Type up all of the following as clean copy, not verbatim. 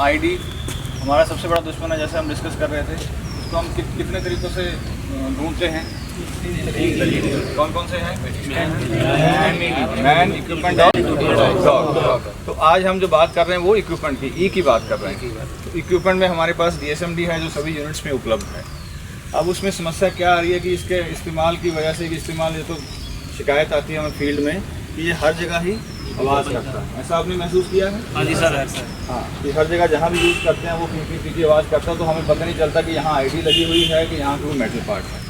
ID हमारा सबसे बड़ा दुश्मन है, जैसे हम डिस्कस कर रहे थे। इसको हम कितने तरीक़ों से ढूंढते हैं? कौन कौन से हैं? मैन, इक्विपमेंट और डॉग। तो आज हम जो बात कर रहे हैं वो इक्विपमेंट की, ई की बात कर रहे हैं। तो इक्विपमेंट में हमारे पास DSMD है जो सभी यूनिट्स में उपलब्ध है। अब उसमें समस्या क्या आ रही है कि इसके इस्तेमाल की वजह से, ये तो शिकायत आती है हमें फील्ड में कि ये हर जगह ही आवाज़ करता है। ऐसा आपने महसूस किया है? हाँ जी सर। हाँ, कि हर जगह जहाँ भी यूज़ करते हैं वो पी की आवाज़ करता है, तो हमें पता नहीं चलता कि यहाँ आईडी लगी हुई है कि यहाँ कोई मेटल पार्ट है।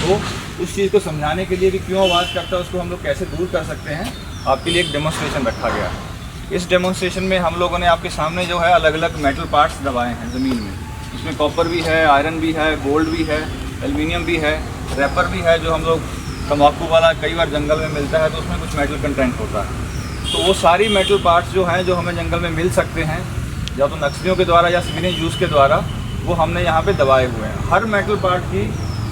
तो उस चीज़ को समझाने के लिए कि क्यों आवाज़ करता है, उसको हम लोग कैसे दूर कर सकते हैं, आपके लिए एक डेमोन्स्ट्रेशन रखा गया है। इस डेमोन्स्ट्रेशन में हम लोगों ने आपके सामने जो है अलग अलग मेटल पार्ट्स दबाए हैं ज़मीन में। इसमें कॉपर भी है, आयरन भी है, गोल्ड भी है, एल्युमिनियम भी है, रैपर भी है जो हम लोग तम्बाकू वाला कई बार जंगल में मिलता है तो उसमें कुछ मेटल कंटेंट होता है। तो वो सारी मेटल पार्ट्स जो हैं जो हमें जंगल में मिल सकते हैं, या तो नक्सलियों के द्वारा या सिविलियन यूज़ के द्वारा, वो हमने यहाँ पे दबाए हुए हैं। हर मेटल पार्ट की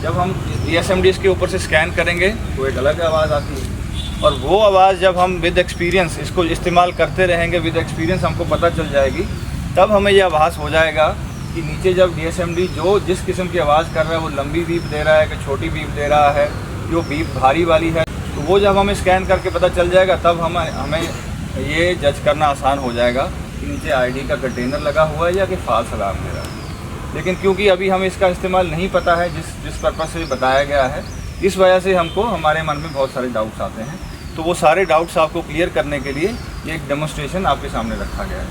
जब हम DSMD के ऊपर से स्कैन करेंगे तो एक अलग आवाज़ आती है, और वो आवाज़ जब हम विद एक्सपीरियंस इसको इस्तेमाल करते रहेंगे, विद एक्सपीरियंस हमको पता चल जाएगी, तब हमें ये आभास हो जाएगा कि नीचे जब DSMD जो जिस किस्म की आवाज़ कर रहा है वो लंबी बीप दे रहा है कि छोटी बीप दे रहा है, जो बीप भारी वाली है, तो वो जब हमें स्कैन करके पता चल जाएगा तब हमें ये जज करना आसान हो जाएगा कि नीचे आईडी का कंटेनर लगा हुआ है या कि फाल्स अलार्म दे रहा है। लेकिन क्योंकि अभी हमें इसका इस्तेमाल नहीं पता है जिस पर्पज़ से बताया गया है, इस वजह से हमारे मन में बहुत सारे डाउट्स आते हैं। तो वो सारे डाउट्स आपको क्लियर करने के लिए ये एक डेमोन्स्ट्रेशन आपके सामने रखा गया है।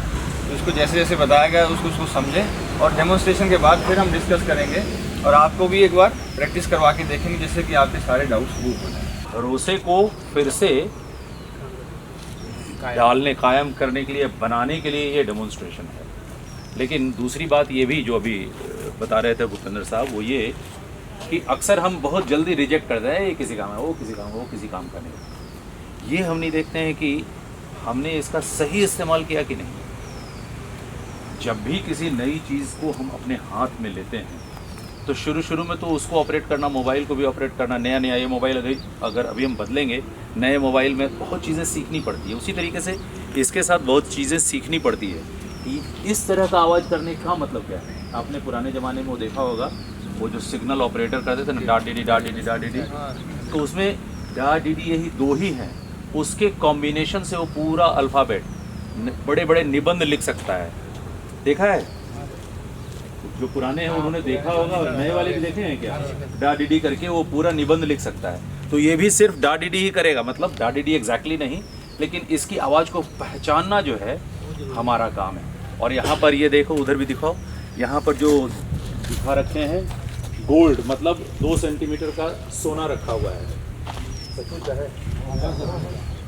तो इसको जैसे जैसे बताया गया है उसको समझें, और डेमोन्स्ट्रेशन के बाद फिर हम डिस्कस करेंगे और आपको भी एक बार प्रैक्टिस करवा के देखेंगे जिससे कि आपके सारे डाउट्स दूर हो जाएं। भरोसे को फिर से कायम करने के लिए, बनाने के लिए ये डेमोन्स्ट्रेशन है। लेकिन दूसरी बात ये भी जो अभी बता रहे थे भूपेंद्र साहब, वो ये कि अक्सर हम बहुत जल्दी रिजेक्ट कर रहे हैं, ये किसी काम है, वो किसी काम है, वो किसी काम का नहीं। ये हम नहीं देखते हैं कि हमने इसका सही इस्तेमाल किया कि नहीं। जब भी किसी नई चीज़ को हम अपने हाथ में लेते हैं तो शुरू में तो उसको ऑपरेट करना, मोबाइल को भी ऑपरेट करना, नया ये मोबाइल अगर अभी हम बदलेंगे, नए मोबाइल में बहुत चीज़ें सीखनी पड़ती है। उसी तरीके से इसके साथ बहुत चीज़ें सीखनी पड़ती है। इस तरह का आवाज़ करने का मतलब क्या है? आपने पुराने ज़माने में वो देखा होगा, वो जो सिग्नल ऑपरेटर करते थे ना, डा डी डी, तो उसमें डा डी डी यही दो ही हैं, उसके कॉम्बिनेशन से वो पूरा अल्फ़ाबेट, बड़े बड़े निबंध लिख सकता है। देखा है? जो पुराने हैं उन्होंने देखा होगा, और नए वाले भी देखे हैं क्या? डा डी डी करके वो पूरा निबंध लिख सकता है। तो ये भी सिर्फ डा डी डी ही करेगा, मतलब डा डी डी एग्जैक्टली नहीं, लेकिन इसकी आवाज़ को पहचानना जो है हमारा काम है। और यहाँ पर ये देखो, उधर भी दिखाओ, यहाँ पर जो दिखा रखे हैं गोल्ड, मतलब 2 सेंटीमीटर का सोना रखा हुआ है। सचमुच है?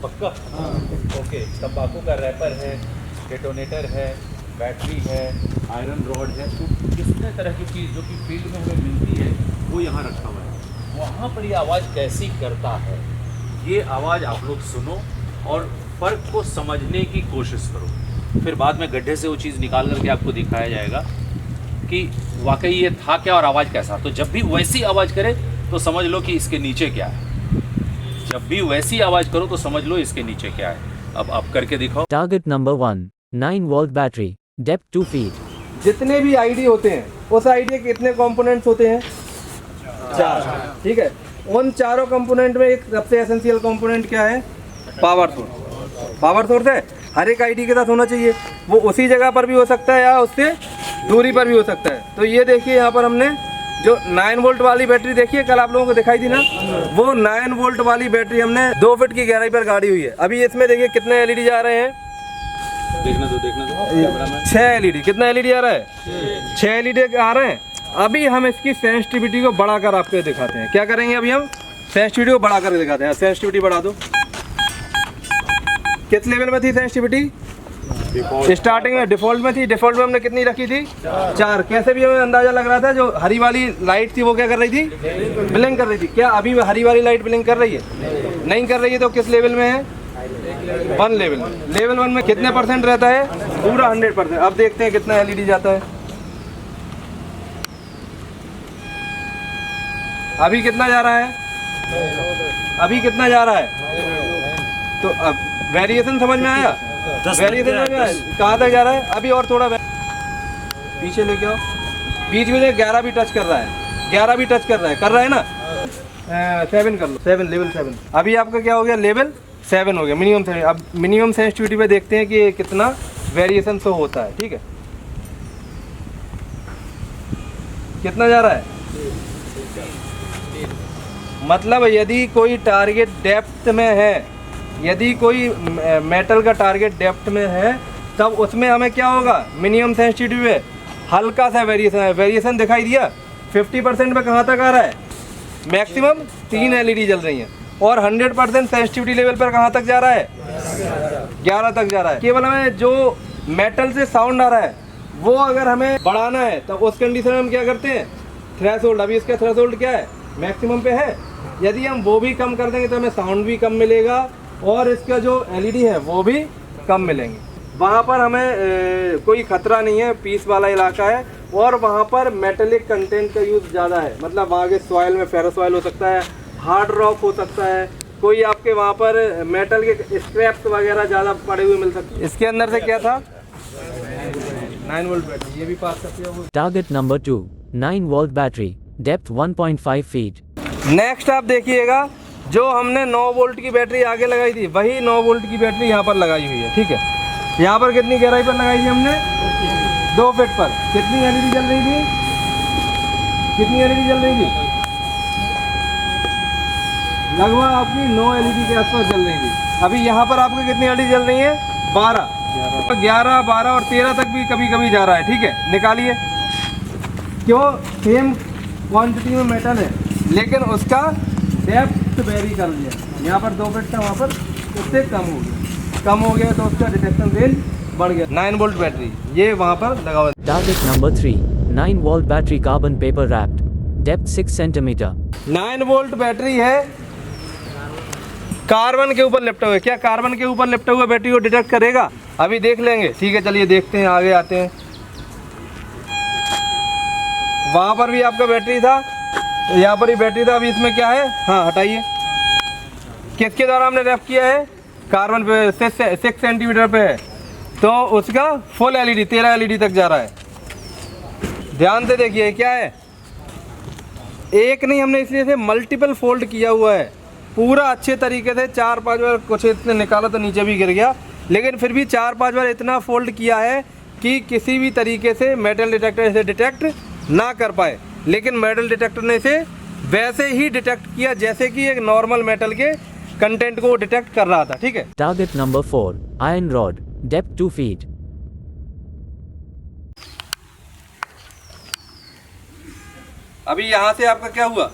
पक्का? ओके। तंबाकू का रैपर है, डेटोनेटर है, बैटरी है, आयरन रॉड है, तो कितने तरह की चीज़ जो कि फील्ड में हमें मिलती है वो यहाँ रखा हुआ है। वहाँ पर ये आवाज़ कैसी करता है, ये आवाज़ आप लोग सुनो और फ़र्क को समझने की कोशिश करो। फिर बाद में गड्ढे से वो चीज़ निकाल करके आपको दिखाया जाएगा कि वाकई ये था क्या और आवाज़ कैसा। तो जब भी वैसी आवाज़ करे तो समझ लो कि इसके नीचे क्या है। जब भी वैसी आवाज़ करो तो समझ लो इसके नीचे क्या है। अब आप करके दिखाओ। Target number 1, 9 volt battery, depth 2 feet. जितने भी आईडी होते हैं उस आईडी के कितने कंपोनेंट्स होते हैं? 4। ठीक है। उन चारों कंपोनेंट में एक सबसे एसेंशियल कंपोनेंट क्या है? Power source. पावर सोर्स है, हर एक आईडी के साथ होना चाहिए। वो उसी जगह पर भी हो सकता है या उससे दूरी पर भी हो सकता है। तो ये देखिए, यहाँ पर हमने जो 9 वोल्ट वाली बैटरी देखी है, कल आप लोगों को दिखाई थी ना, वो 9 वोल्ट वाली बैटरी हमने 2 फीट की गहराई पर गाड़ी हुई है। अभी इसमें देखिए कितने एलईडी जा रहे हैं, देखना दो 6 एलईडी। कितना एलईडी आ रहा है? 6 एलईडी आ रहे हैं। अभी हम इसकी सेंसिटिविटी को बढ़ाकर आपको दिखाते हैं। क्या करेंगे? अभी हम सेंसिटिविटी को बढ़ाकर दिखाते हैं। सेंसिटिविटी बढ़ा दो। किस लेवल में थी सेंसिटिविटी? स्टार्टिंग में डिफॉल्ट में थी। डिफॉल्ट में हमने कितनी रखी थी? 4। कैसे भी हमें अंदाजा लग रहा था जो हरी वाली लाइट थी वो क्या कर रही थी? ब्लिंक कर रही थी। क्या अभी हरी वाली लाइट ब्लिंक कर रही है? नहीं कर रही है। तो किस लेवल में है? 1 लेवल में। लेवल 1 में कितने % रहता है? पूरा 100%। अब देखते हैं कितना एलईडी जाता है। अभी कितना जा रहा है? अभी कितना जा रहा है? तो अब वेरिएशन समझ में आया? वेरिएशन समझ में आया? कहाँ तक जा रहा है? अभी और थोड़ा पीछे लेके आओ, बीच में 11 भी टच कर रहा है, 11 भी टच कर रहा है ना। 7 कर लो, 7 लेवल 7। अभी आपका क्या हो गया, लेवल 7 हो गया, मिनिमम 7। अब मिनिमम सेंसिटिविटी पे देखते हैं कि कितना वेरिएशन शो होता है। ठीक है, कितना जा रहा है, मतलब यदि कोई टारगेट डेप्थ में है, यदि कोई मेटल का टारगेट डेप्थ में है, तब उसमें हमें क्या होगा, मिनिमम सेंसिटिविटी पे हल्का सा वेरिएशन है। वेरिएशन दिखाई दिया 50% पे कहाँ तक आ रहा है, मैक्सिमम 3 LED जल रही हैं, और 100% सेंसिटिविटी लेवल पर कहाँ तक जा रहा है, 11 तक जा रहा है। केवल हमें जो मेटल से साउंड आ रहा है वो अगर हमें बढ़ाना है तो उस कंडीशन में हम क्या करते हैं, थ्रेशोल्ड। अभी इसका थ्रेशोल्ड क्या है, मैक्सिमम पे है। यदि हम वो भी कम कर देंगे तो हमें साउंड भी कम मिलेगा और इसका जो LED है वो भी कम मिलेंगे। वहाँ पर हमें कोई खतरा नहीं है, पीस वाला इलाका है, और वहाँ पर मेटेलिक कंटेंट का यूज़ ज़्यादा है। मतलब वहाँ के सॉइल में फेरस सॉइल हो सकता है, हार्ड रॉक हो सकता है, कोई आपके वहाँ पर मेटल के स्क्रैप्स वगैरह ज़्यादा पड़े हुए मिल सकते हैं। इसके अंदर से क्या था, 9 वोल्ट बैटरी, ये भी पास करती है वो। Target number 2, 9 volt battery, depth 1.5 feet. Next आप देखिएगा, जो हमने 9 वोल्ट की बैटरी आगे लगाई थी, वही 9 वोल्ट की बैटरी यहाँ पर लगाई हुई है। ठीक है, यहाँ पर कितनी गहराई पर लगाई थी हमने, 2 फीट पर। कितनी LED जल रही थी, कितनी LED जल रही थी, लगभग आपकी 9 LED के आसपास जल रही थी। अभी यहाँ पर आपको कितनी LED जल रही है, 12, 12 और 13 तक भी कभी कभी जा रहा है। ठीक है, निकालिए, क्यों, सेम क्वांटिटी में मेटल है लेकिन उसका डेप्थ वेरी कर लिया। यहाँ पर 2 फीट था, वहाँ पर उससे कम हो गया तो उसका डिटेक्शन रेंज बढ़ गया। 9 वोल्ट बैटरी ये वहाँ पर लगा हुआ है। Target number 3, 9 volt battery carbon paper wrapped, depth 6 centimeter. 9 volt battery है, कार्बन के ऊपर लिपटा हुआ है। क्या कार्बन के ऊपर लिपटा हुआ बैटरी को डिटेक्ट करेगा, अभी देख लेंगे। ठीक है, चलिए देखते हैं, आगे आते हैं। वहाँ पर भी आपका बैटरी था, यहाँ पर ही बैटरी था, अभी इसमें क्या है, हाँ हटाइए। किसके द्वारा हमने रैप किया है, कार्बन पे 6 सेंटीमीटर पे है, तो उसका फुल LED 13 LED तक जा रहा है। ध्यान से देखिए क्या है, एक नहीं, हमने इसलिए से मल्टीपल फोल्ड किया हुआ है पूरा अच्छे तरीके से। 4-5 बार कुछ इसने निकाला तो नीचे भी गिर गया, लेकिन फिर भी 4-5 बार इतना फोल्ड किया है कि किसी भी तरीके से मेटल डिटेक्टर इसे डिटेक्ट ना कर पाए। लेकिन मेटल डिटेक्टर ने इसे वैसे ही डिटेक्ट किया जैसे कि एक नॉर्मल मेटल के कंटेंट को डिटेक्ट कर रहा था। ठीक है, Target number 4, iron rod, depth 2 feet. अभी यहाँ से आपका क्या हुआ,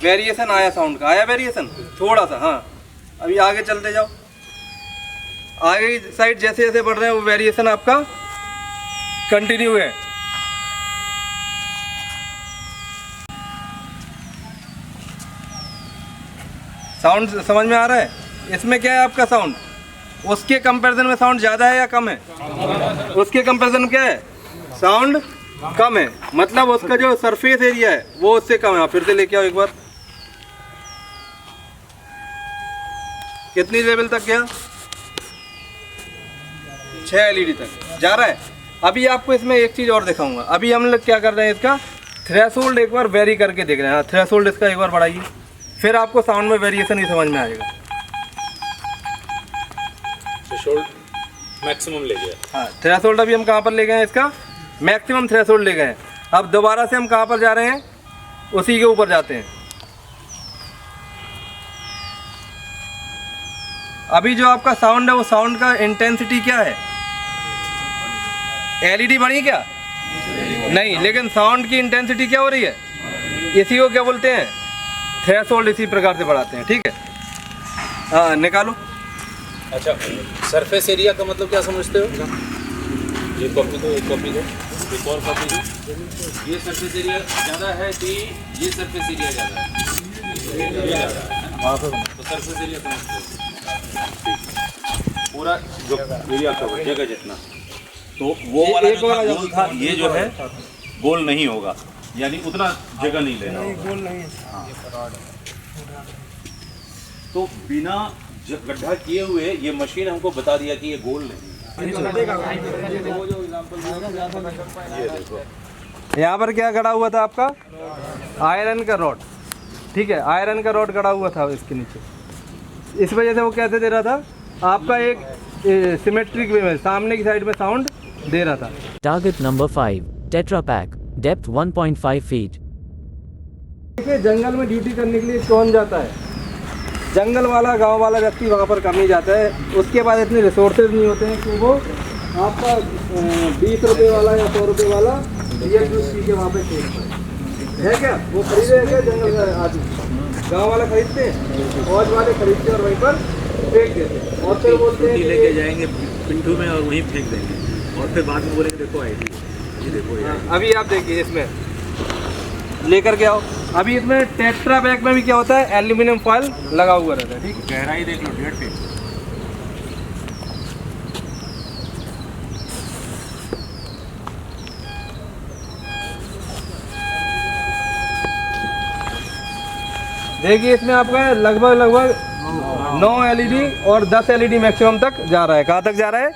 वेरिएशन आया, साउंड का आया वेरिएशन थोड़ा सा। हाँ, अभी आगे चलते जाओ, आगे की साइड जैसे जैसे बढ़ रहे हैं वो वेरिएशन आपका कंटिन्यू है। साउंड समझ में आ रहा है, इसमें क्या है आपका साउंड, उसके कंपैरिजन में साउंड ज़्यादा है या कम है, उसके कंपैरिजन में क्या है, साउंड कम है। मतलब उसका जो सरफेस एरिया है वो उससे कम है। फिर से लेके आओ एक बार, कितनी लेवल तक गया, 6 LED तक जा रहा है। अभी आपको इसमें एक चीज़ और दिखाऊंगा। अभी हम लोग क्या कर रहे हैं, इसका थ्रेशोल्ड एक बार वेरी करके देख रहे हैं। थ्रेशोल्ड इसका एक बार बढ़ाइए, फिर आपको साउंड में वेरिएशन ही समझ में आएगा। थ्रेशोल्ड मैक्सिमम ले गया। हाँ, थ्रेशोल्ड अभी हम कहाँ पर ले गए हैं, इसका मैक्सिमम थ्रेशोल्ड ले गए हैं। अब दोबारा से हम कहाँ पर जा रहे हैं, उसी के ऊपर जाते हैं। अभी जो आपका साउंड है वो साउंड का इंटेंसिटी क्या है, LED बढ़ी क्या, नहीं, लेकिन साउंड की इंटेंसिटी क्या हो रही है, इसी को क्या बोलते हैं, थ्रेशोल्ड। इसी प्रकार से बढ़ाते हैं। ठीक है, हाँ निकालो। अच्छा, सरफेस एरिया का मतलब क्या समझते हो, ये कॉपी दो, एक कॉपी दो, एक और कॉपी दो। ये सरफेस एरिया ज़्यादा है कि ये सरफेस एरिया ज़्यादा है, ये ज़्यादा है, तो सरफेस एरिया समझते हो, पूरा जो एरिया कवर जगह जितना, तो वो वाला जो था गोल था, ये जो है गोल नहीं होगा, यानी उतना जगह नहीं लेना, गोल नहीं है। हाँ, तो बिना गड्ढा किए हुए ये मशीन हमको बता दिया कि ये गोल नहीं है। ये देखो, यहाँ पर क्या गड़ा हुआ था आपका? आयरन का रॉड, ठीक है, आयरन का रॉड गड़ा हुआ था इसके नीचे। इस वजह से वो कैसे दे रहा था आपका, एक सिमेट्रिक वे में सामने की साइड में साउंड दे रहा था। Target number 5, Tetra Pak, depth 1.5 feet. देखिए जंगल में ड्यूटी करने के लिए कौन जाता है? जंगल वाला, गांव वाला व्यक्ति वहाँ पर कम ही जाता है। उसके पास इतने रिसोर्सेज नहीं होते हैं कि वो आपका 20 रुपये वाला या 100 रुपये वाला रियल जूस पी के वहाँ पे खेल पाए। है क्या? वो खरीदे क्या जंगल का आदमी? गांव वाला खरीदते हैं, फौज वाले खरीदते हैं और वहीं पर फेंक देते हैं और फिर बोलते हैं लेके जाएंगे पिंटू में और वहीं फेंक देंगे और फिर बाद में बोलेंगे देखो आईडी, ये देखो ये। अभी आप देखिए इसमें लेकर के आओ। अभी इसमें टेट्रा पैक में भी क्या होता है, एल्यूमिनियम फॉयल लगा हुआ रहता है, ठीक है। गहराई देख लो 1.5 फीट। देखिए इसमें आपका लगभग 9 एलईडी और 10 एलईडी मैक्सिमम तक जा रहा है। कहाँ तक जा रहा है?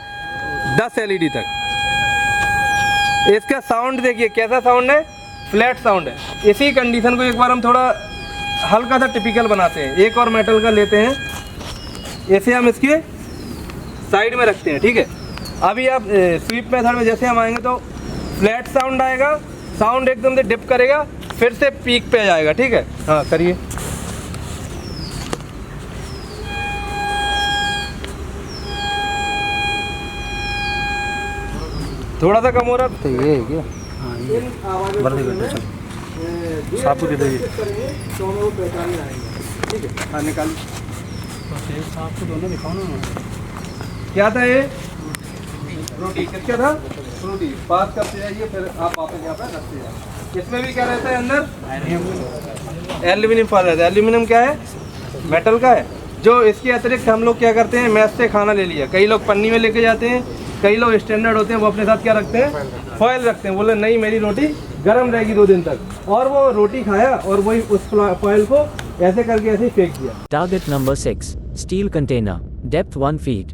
10 एलईडी तक। इसका साउंड देखिए कैसा साउंड है, फ्लैट साउंड है। इसी कंडीशन को एक बार हम थोड़ा हल्का सा टिपिकल बनाते हैं। एक और मेटल का लेते हैं, ऐसे हम इसके साइड में रखते हैं, ठीक है। अभी आप स्वीप मेथड में जैसे हम आएंगे तो फ्लैट साउंड आएगा, साउंड एकदम से डिप करेगा, फिर से पीक पे जाएगा, ठीक है। हाँ करिए। थोड़ा सा कम हो रहा तो ये है क्या? साबुत दे दीजिए तो हमें वो पहचान में आएंगे, ठीक है। हाँ निकाल। आपको दोनों दिखाओ ना। क्या था ये? फ्रूटी। किसका था? फ्रूटी। पास करते जाइए, फिर आप वापस यहाँ पर रखते जाइए। इसमें भी क्या रहता है अंदर? एल्यूमिनियम फॉयल रहता है। एल्यूमिनियम क्या है? मेटल का है। जो इसके अतिरिक्त हम लोग क्या करते हैं, मैस से खाना ले लिया, कई लोग पन्नी में लेके जाते हैं, कई लोग स्टैंडर्ड होते हैं वो अपने साथ क्या रखते हैं, फॉयल रखते हैं। बोले नहीं मेरी रोटी गर्म रहेगी 2 दिन तक, और वो रोटी खाया और वही उस फॉयल को ऐसे करके ऐसे ही फेंक दिया। Target number 6, steel container, depth 1 feet.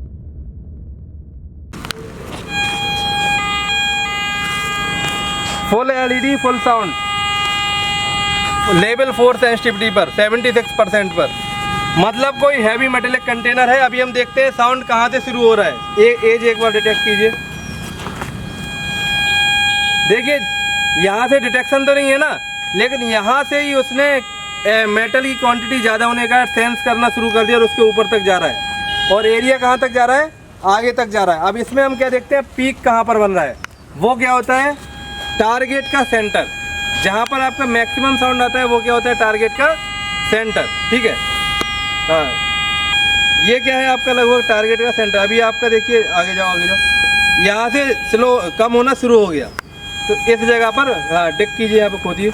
Full LED, full sound, level 4 sensitivity पर 76% पर, मतलब कोई हैवी मेटेलिक कंटेनर है। अभी हम देखते हैं साउंड कहाँ से शुरू हो रहा है। एज एक बार डिटेक्ट कीजिए। देखिए यहाँ से डिटेक्शन तो नहीं है ना, लेकिन यहाँ से ही उसने मेटल की क्वांटिटी ज़्यादा होने का सेंस करना शुरू कर दिया और उसके ऊपर तक जा रहा है। और एरिया कहाँ तक जा रहा है? आगे तक जा रहा है। अब इसमें हम क्या देखते हैं, पीक कहाँ पर बन रहा है। वो क्या होता है, टारगेट का सेंटर, जहाँ पर आपका मैक्सिमम साउंड आता है वो क्या होता है, टारगेट का सेंटर, ठीक है। हाँ ये क्या है आपका, लगभग टारगेट का सेंटर। अभी आपका देखिए, आगे जाओ आगे जाओ, यहाँ से स्लो कम होना शुरू हो गया, तो इस जगह पर हाँ डिक कीजिए, यहाँ पर खोदिए।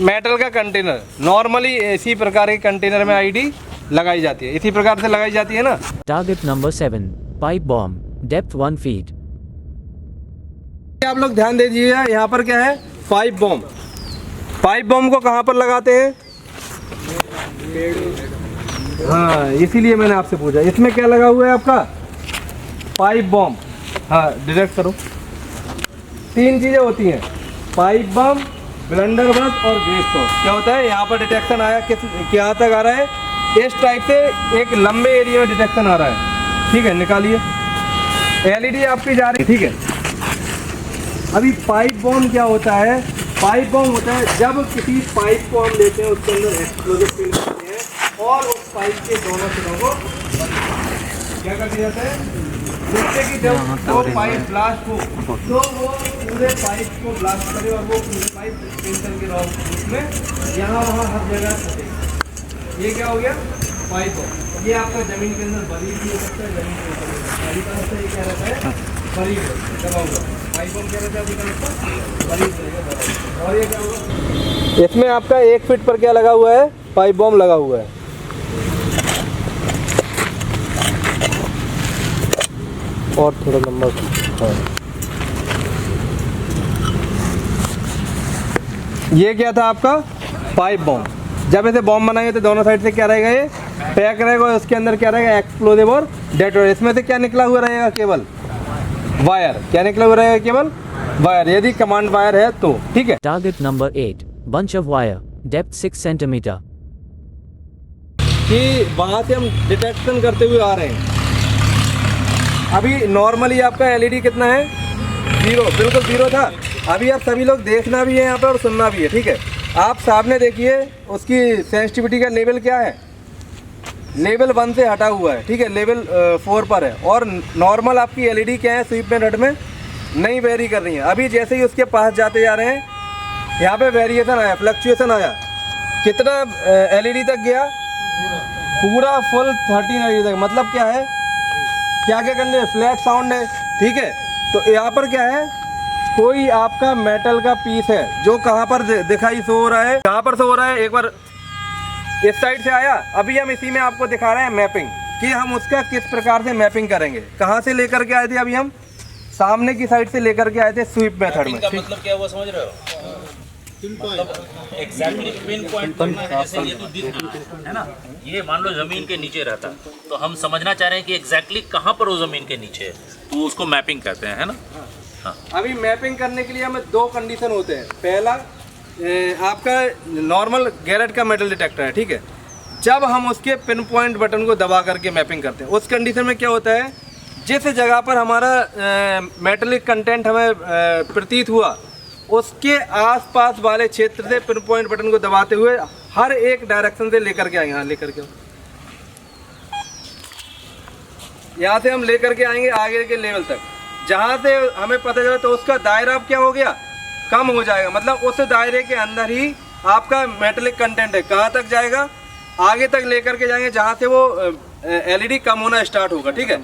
मेटल का कंटेनर, नॉर्मली इसी प्रकार के कंटेनर में आईडी लगाई जाती है, इसी प्रकार से लगाई जाती है ना। Target number 7, pipe bomb, depth 1 feet. आप लोग ध्यान दे दीजिएगा, यहाँ पर क्या है, पाइप बॉम्ब। पाइप बॉम्ब को कहाँ पर लगाते हैं? हाँ इसीलिए मैंने आपसे पूछा, इसमें क्या लगा हुआ है आपका, पाइप बॉम्ब। हाँ डिटेक्ट करो। 3 चीज़ें होती हैं, पाइप बम, ब्लंडर बस और ग्रेस शॉट। क्या होता है, यहाँ पर डिटेक्शन आया, किस क्या तक आ रहा है, इस टाइप से एक लंबे एरिया में डिटेक्शन आ रहा है, ठीक है। निकालिए, एलईडी आपकी जा रही है, ठीक है। अभी पाइप बॉम्ब क्या होता है, पाइप बॉम्ब होता है जब किसी पाइप को हम लेते हैं, उसके अंदर एक्सप्लोजिव फिल करते हैं और उस पाइप के दोनों सिरों को क्या कर दिया जाता है, जिससे कि जब वो पाइप ब्लास्ट हो तो वो पूरे पाइप को ब्लास्ट करे और वो पूरे पाइप टेंशन के उसमें यहाँ वहाँ हर जगह फंसे। ये क्या हो गया, पाइप बॉम्ब। ये आपका जमीन के अंदर बरी भी हो सकता है, जमीन के ऊपर सारी तरह से ये क्या रहता है, बरी दबा हुआ। पाइप बॉम्ब क्या रहता है, बरी रहेगा। और ये क्या होगा, इसमें आपका 1 फीट पर क्या लगा हुआ है, पाइप बॉम्ब लगा हुआ है। और थोड़ा लंबा, हाँ। ये क्या था आपका, पाइप बॉम्ब। जब ऐसे बॉम्ब बनाएंगे तो दोनों साइड से क्या रहेगा, ये पैक रहेगा, उसके अंदर क्या रहेगा, एक्सप्लोजिव और डेटोनेटर। इसमें से क्या निकला हुआ रहेगा, केवल वायर, क्या निकला हुआ रहेगा? केवल वायर, यदि कमांड वायर है तो, ठीक है। Target number 8. Bunch of wire. Depth 6 centimeter. कि वहाँ से हम डिटेक्शन करते हुए आ रहे हैं। अभी नॉर्मली आपका एलईडी कितना है? 0, बिल्कुल 0 था। अभी आप सभी लोग देखना भी है यहाँ पर और सुनना भी है, ठीक है। आप सामने देखिए उसकी सेंसिटिविटी का लेवल क्या है, लेवल 1 से हटा हुआ है, ठीक है, लेवल 4 पर है। और नॉर्मल आपकी एलईडी क्या है स्वीप में रेड में नहीं वेरी कर रही है। अभी जैसे ही उसके पास जाते जा रहे हैं यहाँ पे वेरिएशन आया, फ्लक्चुएशन आया, कितना एलईडी तक गया? पूरा फुल 13 एलईडी तक। मतलब क्या है, क्या क्या करने, फ्लैट साउंड है, ठीक है। तो यहाँ पर क्या है, कोई आपका मेटल का पीस है जो कहाँ पर दिखाई शो हो रहा है, कहाँ पर शो हो रहा है, एक बार इस साइड से आया। अभी हम इसी में आपको दिखा रहे हैं मैपिंग कि हम उसका किस प्रकार से मैपिंग करेंगे। कहाँ से लेकर के आए थे? अभी हम सामने की साइड से लेकर के आए थे स्वीप मेथड में। मतलब क्या हुआ समझ रहे हो? एग्जैक्टली पिन पॉइंट करना है। जैसे ये तो दिख रहा है ना, ये मान लो जमीन के नीचे रहता, तो हम समझना चाह रहे हैं कि एग्जैक्टली कहाँ पर वो जमीन के नीचे है, तो उसको मैपिंग कहते हैं, है ना। हाँ। अभी मैपिंग करने के लिए हमें 2 कंडीशन होते हैं। पहला आपका नॉर्मल गैरेट का मेटल डिटेक्टर है, ठीक है। जब हम उसके पिन पॉइंट बटन को दबा करके मैपिंग करते हैं, उस कंडीशन में क्या होता है, जिस जगह पर हमारा मेटलिक कंटेंट हमें प्रतीत हुआ उसके आसपास वाले क्षेत्र से पिन पॉइंट बटन को दबाते हुए हर एक डायरेक्शन से लेकर के आएंगे। हाँ, लेकर के यहाँ से हम लेकर के आएंगे आगे के लेवल तक, जहाँ से हमें पता चला तो उसका दायरा अब क्या हो गया, कम हो जाएगा। मतलब उस दायरे के अंदर ही आपका मेटलिक कंटेंट है, कहाँ तक जाएगा, आगे तक लेकर के जाएंगे जहाँ से वो एलईडी कम होना स्टार्ट होगा, ठीक है।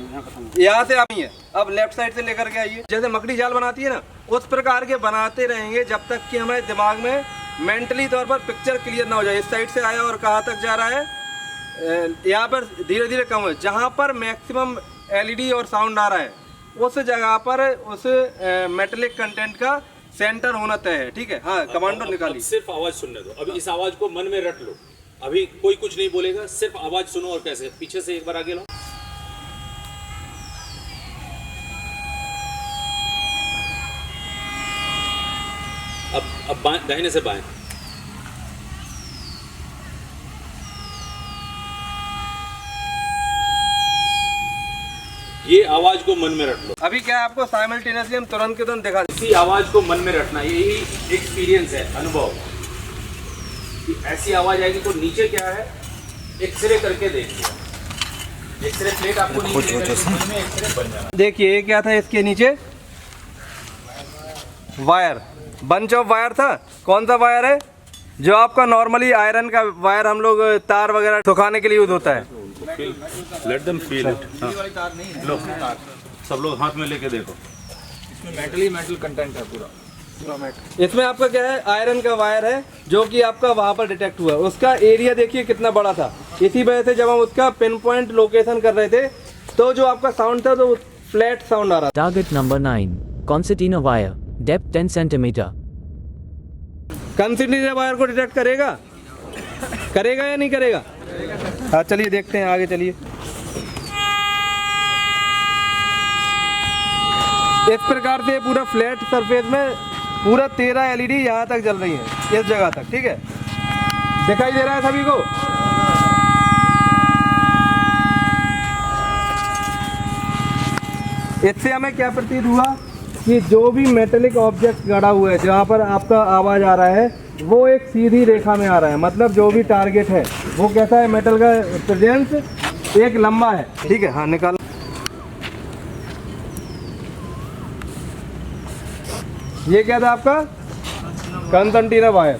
यहाँ से आप ही है, अब लेफ्ट साइड से लेकर के आइए। जैसे मकड़ी जाल बनाती है ना, उस प्रकार के बनाते रहेंगे जब तक कि हमारे दिमाग में मेंटली तौर पर पिक्चर क्लियर ना हो जाए। इस साइड से आया और कहाँ तक जा रहा है, यहाँ पर धीरे धीरे कम हो, जहाँ पर मैक्सिमम एलईडी और साउंड आ रहा है उस जगह पर उस मेटलिक कंटेंट का सेंटर होना तय है, ठीक है। हाँ, कमांडो निकालिए। सिर्फ आवाज सुनने दो, अभी इस आवाज को मन में रट लो। अभी कोई कुछ नहीं बोलेगा, सिर्फ आवाज सुनो। और कैसे, पीछे से एक बार आगे लो। अब दाहिने से बाएं। ये आवाज को मन में रट लो। अभी क्या है, आपको साइमल्टेनियसली हम तुरंत के तुरंत दिखा दें। इसी आवाज को मन में रखना, यही एक्सपीरियंस है, अनुभव कि ऐसी आवाज आएगी। तो नीचे क्या है, एक्सरे करके देखिए। एक्सरे प्लेट आपको नीचे में एक्सरे बन जाना। देखिए क्या था इसके नीचे, वायर, बंच ऑफ वायर था। कौन सा वायर है? जो आपका नॉर्मली आयरन का वायर हम लोग तार वगैरह सुखाने के लिए यूज होता है। Let them feel it. लो, सब लोग हाथ में लेके देखो। इसमें मेटल ही मेटल कंटेंट है पूरा। इसमें आपका क्या है, आयरन का वायर है जो कि आपका वहाँ पर डिटेक्ट हुआ। उसका एरिया देखिए कितना बड़ा था। इसी वजह से जब हम उसका पिन पॉइंट लोकेशन कर रहे थे तो जो आपका साउंड था तो फ्लैट साउंड आ रहा था। Target number 9. Concertina wire. Depth 10 centimeter. Consider wire को डिटेक्ट करेगा, करेगा या नहीं करेगा? हाँ, चलिए देखते हैं, आगे चलिए। इस प्रकार से पूरा फ्लैट सरफेस में पूरा 13 एलईडी यहाँ तक जल रही है, इस जगह तक, ठीक है। दिखाई दे रहा है सभी को? इससे हमें क्या प्रतीत हुआ कि जो भी मेटेलिक ऑब्जेक्ट गड़ा हुआ है, जहाँ पर आपका आवाज़ आ रहा है, वो एक सीधी रेखा में आ रहा है। मतलब जो भी टारगेट है वो कैसा है, मेटल का प्रेजेंस एक लंबा है, ठीक है। हाँ, निकाल। ये क्या था आपका, concertina wire.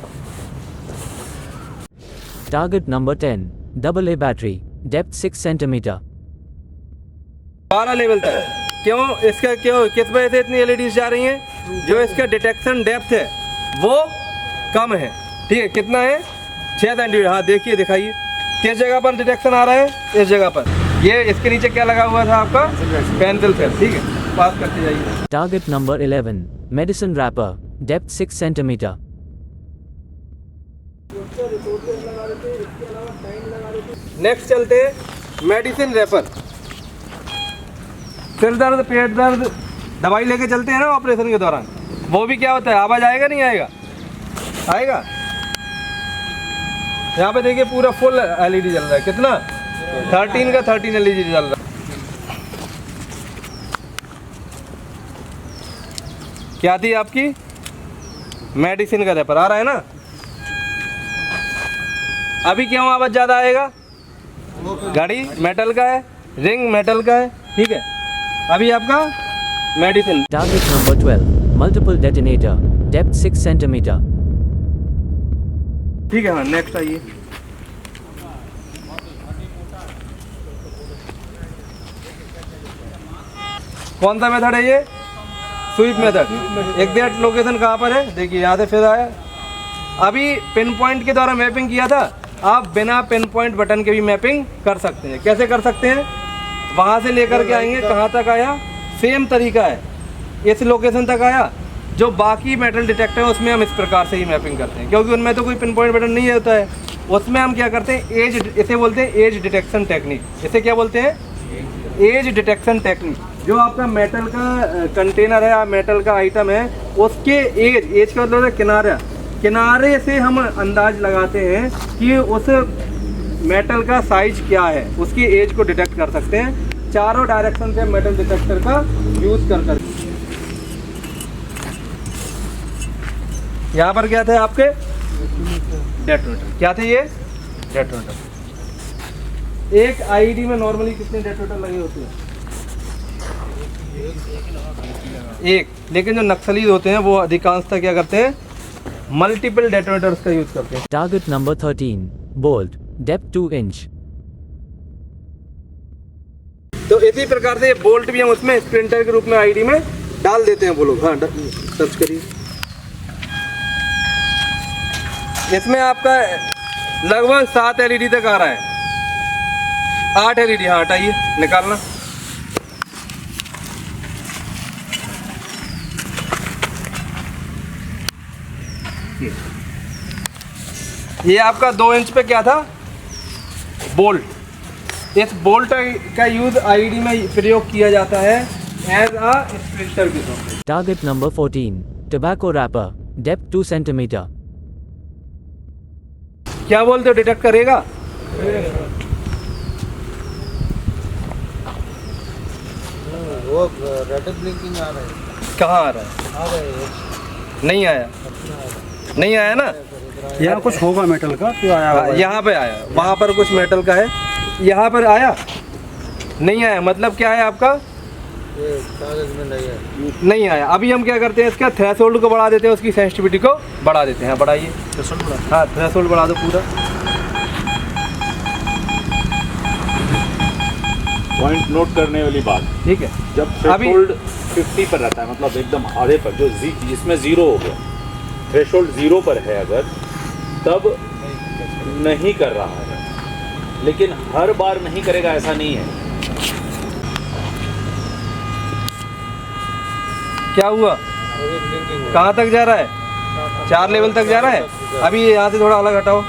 Target number 10. AA battery. Depth 6 centimeter. 12 level तक। क्यों इसका, क्यों किस वजह से इतनी एलईडीज जा रही हैं? जो इसका डिटेक्शन डेप्थ है वो कम है, ठीक है। कितना है, 6 सेंटीमीटर। हाँ, देखिए, दिखाइए किस जगह पर डिटेक्शन आ रहा है, इस जगह पर। ये इसके नीचे क्या लगा हुआ था आपका, पेंसिल सेल, ठीक है। पास करते जाइए। Target number 11. Medicine wrapper. Depth 6 centimeter. Next चलते हैं मेडिसिन रैपर। सिर दर्द, पेट दर्द, दवाई लेके चलते हैं ना ऑपरेशन के दौरान, वो भी क्या होता है, आवाज़ आएगा नहीं आएगा, आएगा। यहाँ पे देखिए पूरा फुल एलईडी जल रहा है, कितना 13 का 13 एलईडी जल रहा है। क्या थी आपकी मेडिसिन का रेपर आ रहा है ना। अभी क्यों आवाज़ ज़्यादा आएगा, घड़ी मेटल का है, रिंग मेटल का है, ठीक है। अभी आपका medicine. Target number 12. Multiple detonator. Depth 6 centimeter. ठीक है, हाँ नेक्स्ट आइए। कौन सा मेथड है ये, स्वीप मेथड। एग्जैक्ट लोकेशन कहाँ पर है, देखिए यहाँ से फिर आया। अभी पिन पॉइंट के द्वारा मैपिंग किया था, आप बिना पिन पॉइंट बटन के भी मैपिंग कर सकते हैं। कैसे कर सकते हैं, वहाँ से लेकर के आएंगे, कहाँ तक आया, सेम तरीका है, इस लोकेशन तक आया। जो बाकी मेटल डिटेक्टर है उसमें हम इस प्रकार से ही मैपिंग करते हैं, क्योंकि उनमें तो कोई पिन पॉइंट बटन नहीं होता है। उसमें हम क्या करते हैं, एज, इसे बोलते हैं एज डिटेक्शन टेक्निक। इसे क्या बोलते हैं, एज डिटेक्शन टेक्निक। जो आपका मेटल का कंटेनर है या मेटल का आइटम है, उसके एज का मतलब है किनारा, किनारे से हम अंदाज लगाते हैं कि उस मेटल का साइज क्या है, उसकी एज को डिटेक्ट कर सकते हैं। चारों डायरेक्शन से मेटल डिटेक्टर का यूज़ कर यहाँ पर क्या थे आपके डेटोनेटर, क्या थे ये डेटोनेटर। एक आईडी में नॉर्मली कितने डेटोनेटर लगे होते हैं, एक। लेकिन जो नक्सली होते हैं वो अधिकांशतः क्या करते हैं, मल्टीपल डेटोनेटर्स का यूज करते हैं। Target number 13. Bolt. Depth 2 inch. तो इसी प्रकार से ये बोल्ट भी हम उसमें स्प्रिंटर के रूप में आईडी में डाल देते हैं वो लोग। हाँ सर्च करिए। इसमें आपका लगभग 7 एलईडी तक आ रहा है, 8 एलईडी। हाँ हटाइए, निकालना। ये आपका 2 इंच पे क्या था, बोल्ट। इस बोल्ट का यूज आईडी में प्रयोग किया जाता है एज अ स्प्रिंटर के तौर पे। Target number 14. Tobacco wrapper. Depth 2 centimeter. क्या बोलते हो, डिटेक्ट करेगा? वो रेड ब्लिंकिंग आ रहा है, कहाँ आ रहा है, नहीं आया, नहीं आया ना। यहाँ कुछ होगा मेटल का, तो आया होगा। यहाँ पे आया, वहाँ पर कुछ मेटल का है, यहाँ पर आया, नहीं आया। मतलब क्या है आपका, ये कागज में नहीं है, नहीं आया। अभी हम क्या करते हैं, इसका थ्रेशोल्ड को बढ़ा देते हैं, उसकी सेंसिटिविटी को बढ़ा देते हैं। बढ़ाइए, हाँ थ्रेशोल्ड बढ़ा दो पूरा। पॉइंट नोट करने वाली बात, ठीक है। जब थ्रेशोल्ड 50 पर रहता है, मतलब एकदम आधे पर, जो जिसमें 0 हो गया, थ्रेशोल्ड 0 पर है अगर, तब नहीं कर रहा है। लेकिन हर बार नहीं करेगा ऐसा नहीं है। क्या हुआ, कहाँ तक जा रहा है, 4 लेवल तक जा रहा है। अभी यहाँ से थोड़ा अलग हटाओ,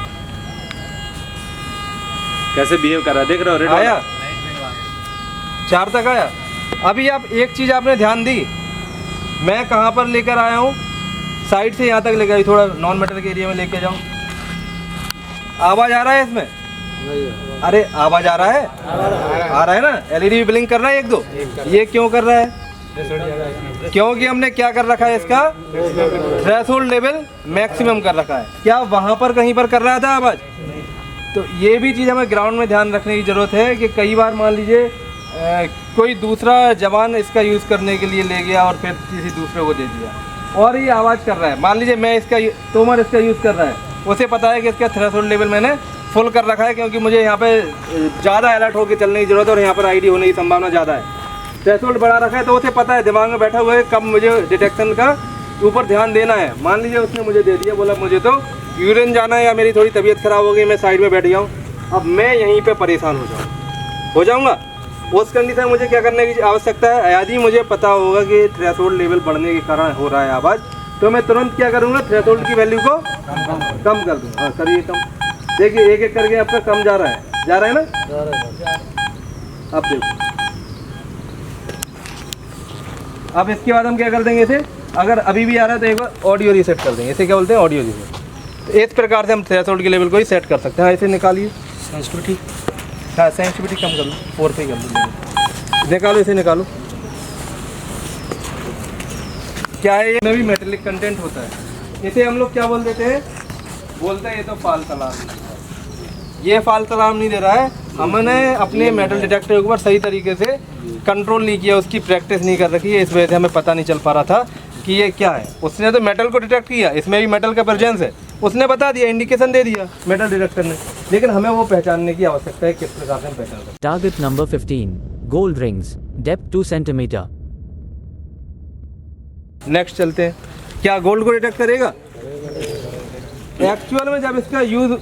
कैसे बिहेव कर रहा है, देख रहे हो, रेड आया 4 तक आया। अभी आप एक चीज़ आपने ध्यान दी, मैं कहाँ पर लेकर आया हूँ, साइड से यहाँ तक लेकर आई, थोड़ा नॉन मेटल के एरिया में लेके जाऊँ। आवाज़ आ रहा है इसमें, अरे आवाज़ आ रहा है, आ रहा है ना। एलईडी भी ब्लिंक कर रहा है 1-2। ये क्यों कर रहा है, क्योंकि हमने क्या कर रखा है, इसका थ्रेशोल्ड लेवल मैक्सिमम कर रखा है। क्या वहाँ पर कहीं पर कर रहा था आवाज़, तो ये भी चीज़ हमें ग्राउंड में ध्यान रखने की ज़रूरत है कि कई बार मान लीजिए कोई दूसरा जवान इसका यूज़ करने के लिए ले गया और फिर किसी दूसरे को दे दिया और ये आवाज़ कर रहा है। मान लीजिए मैं इसका, तोमर इसका यूज़ कर रहा है, उसे पता है कि इसका थ्रेशोल्ड लेवल मैंने फुल कर रखा है, क्योंकि मुझे यहाँ पे ज़्यादा अलर्ट होकर चलने की ज़रूरत है और यहाँ पर आईडी होने की संभावना ज़्यादा है। थ्रेशोल्ड बढ़ा रखा है तो उसे पता है, दिमाग में बैठा हुआ है कब मुझे डिटेक्शन का ऊपर ध्यान देना है। मान लीजिए उसने मुझे दे दिया, बोला मुझे तो यूरिन जाना है या मेरी थोड़ी तबीयत ख़राब हो गई, मैं साइड में बैठ गया हूँ, अब मैं यहीं पे परेशान हो जाऊँगा। उस कंडीशन में मुझे क्या करने की आवश्यकता है, यदि मुझे पता होगा कि थ्रेशोल्ड लेवल बढ़ने के कारण हो रहा है आवाज़, तो मैं तुरंत क्या करूँगा, थ्रेशोल्ड की वैल्यू को कम कर दूँ। हाँ करिए कम, देखिए एक एक करके आपका कम जा रहा है ना। अब देखो अब इसके बाद हम क्या कर देंगे इसे, अगर अभी भी आ रहा है तो एक बार ऑडियो रीसेट कर देंगे। इसे क्या बोलते हैं, ऑडियो रीसेट। तो इस प्रकार से हम थ्रेशोल्ड के लेवल को ही सेट कर सकते हैं। हाँ, इसे निकालिए, सेंसिटिविटी, हाँ सेंसिटिविटी कम कर लो, 4 पे कर लो, निकालो इसे निकालो। क्या है, ये भी मेटेलिक कंटेंट होता है। इसे हम लोग क्या बोल देते हैं, बोलते हैं ये तो फाल्ट अलार्म। ये फाल्ट अलार्म नहीं दे रहा है, हमने अपने मेटल डिटेक्टर के ऊपर सही तरीके से कंट्रोल नहीं किया, उसकी प्रैक्टिस नहीं कर रखी है, इस वजह से हमें पता नहीं चल पा रहा था कि ये क्या है। उसने तो मेटल को डिटेक्ट किया, इसमें भी मेटल का प्रेजेंस है, उसने बता दिया, इंडिकेशन दे दिया मेटल डिटेक्टर ने, लेकिन हमें वो पहचानने की आवश्यकता है किस प्रकार से हम पहचान सकते हैं। Target number 15. Gold rings. Depth 2 centimeter. Next चलते हैं, क्या गोल्ड को डिटेक्ट करेगा? एक्चुअल में जब इसका यूज़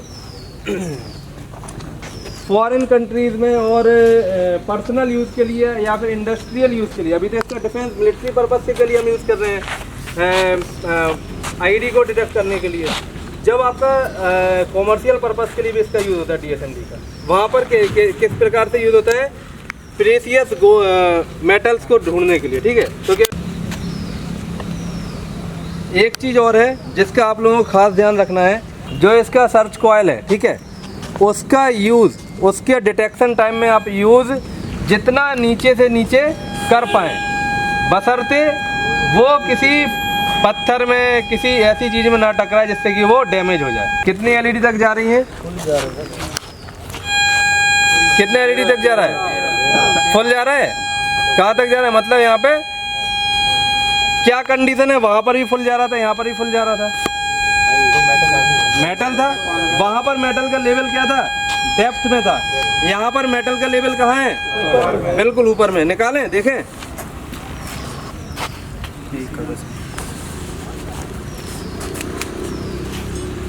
फॉरेन कंट्रीज़ में और पर्सनल यूज़ के लिए या फिर इंडस्ट्रियल यूज़ के लिए, अभी तो इसका डिफेंस मिलिट्री पर्पज़ के लिए हम यूज़ कर रहे हैं, आईडी को डिटेक्ट करने के लिए। जब आपका कॉमर्शियल पर्पज़ के लिए भी इसका यूज़ होता है DSMD का, वहाँ पर किस प्रकार से यूज़ होता है, प्रेशियस मेटल्स को ढूंढने के लिए, ठीक है। तो क्या एक चीज़ और है जिसका आप लोगों को खास ध्यान रखना है, जो इसका सर्च कॉइल है, ठीक है, उसका यूज़, उसके डिटेक्शन टाइम में आप यूज़ जितना नीचे से नीचे कर पाएँ, बशर्ते वो किसी पत्थर में, किसी ऐसी चीज़ में ना टकराए जिससे कि वो डैमेज हो जाए। कितनी LED तक जा रही है? कितने LED तक जा रहा है? फुल जा रहा है। कहाँ तक जा रहा है, मतलब यहाँ पे क्या कंडीशन है, वहाँ पर भी फुल जा रहा था, यहाँ पर भी फुल जा रहा था, मेटल था, वहाँ पर मेटल का लेवल क्या था, डेप्थ में था, यहाँ पर मेटल का लेवल कहाँ है, बिल्कुल ऊपर में। निकालें, देखें,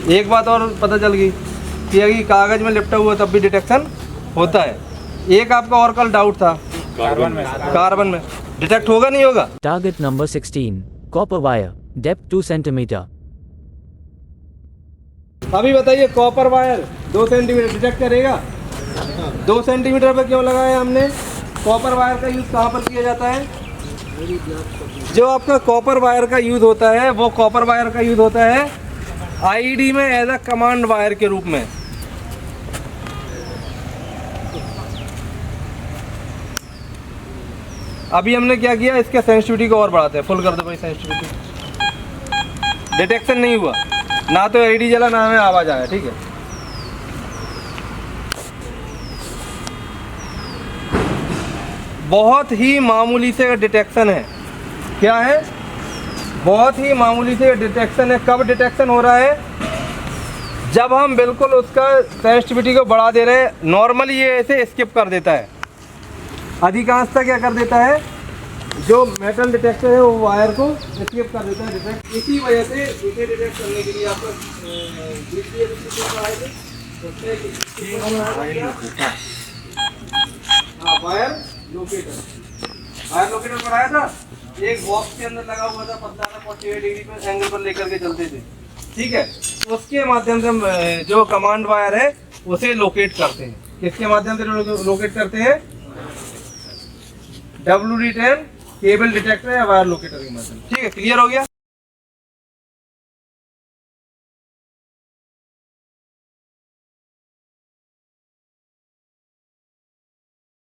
एक बात और पता चल गई कि अगर कागज में लिपटा हुआ तब भी डिटेक्शन होता है। एक आपका और कल डाउट था, कार्बन में डिटेक्ट होगा नहीं होगा? Target number 16. Copper wire. Depth 2 centimeter. अभी बताइए, कॉपर वायर 2 सेंटीमीटर डिटेक्ट करेगा? 2 सेंटीमीटर पे क्यों लगाया हमने? कॉपर वायर का यूज़ कहाँ पर किया जाता है? जो आपका कॉपर वायर का यूज़ होता है, वो कॉपर वायर का यूज़ होता है आईडी में एज अ कमांड वायर के रूप में। अभी हमने क्या किया, इसके सेंसिटिविटी को और बढ़ाते हैं, फुल कर दो भाई सेंसिटिविटी। डिटेक्शन नहीं हुआ, ना तो आईडी जला ना हमें आवाज़ आया, ठीक है। बहुत ही मामूली से डिटेक्शन है, क्या है, बहुत ही मामूली से डिटेक्शन है। कब डिटेक्शन हो रहा है, जब हम बिल्कुल उसका सेंसिटिविटी को बढ़ा दे रहे हैं। नॉर्मली ये ऐसे स्किप कर देता है, अधिकांशतः क्या कर देता है, जो मेटल डिटेक्टर है वो वायर को स्किप कर देता है डिटेक्ट। इसी वजह से इसे डिटेक्ट करने के लिए आपको वायर लोकेटर बनाया था, एक बॉक्स के अंदर लगा हुआ था, पतला था, 48 डिग्री पर एंगल पर लेकर के चलते थे, ठीक है। तो उसके माध्यम से हम जो कमांड वायर है उसे लोकेट करते हैं। किसके माध्यम से लोकेट करते हैं? WD10 केबल डिटेक्टर या वायर लोकेटर के माध्यम। ठीक है, क्लियर हो गया।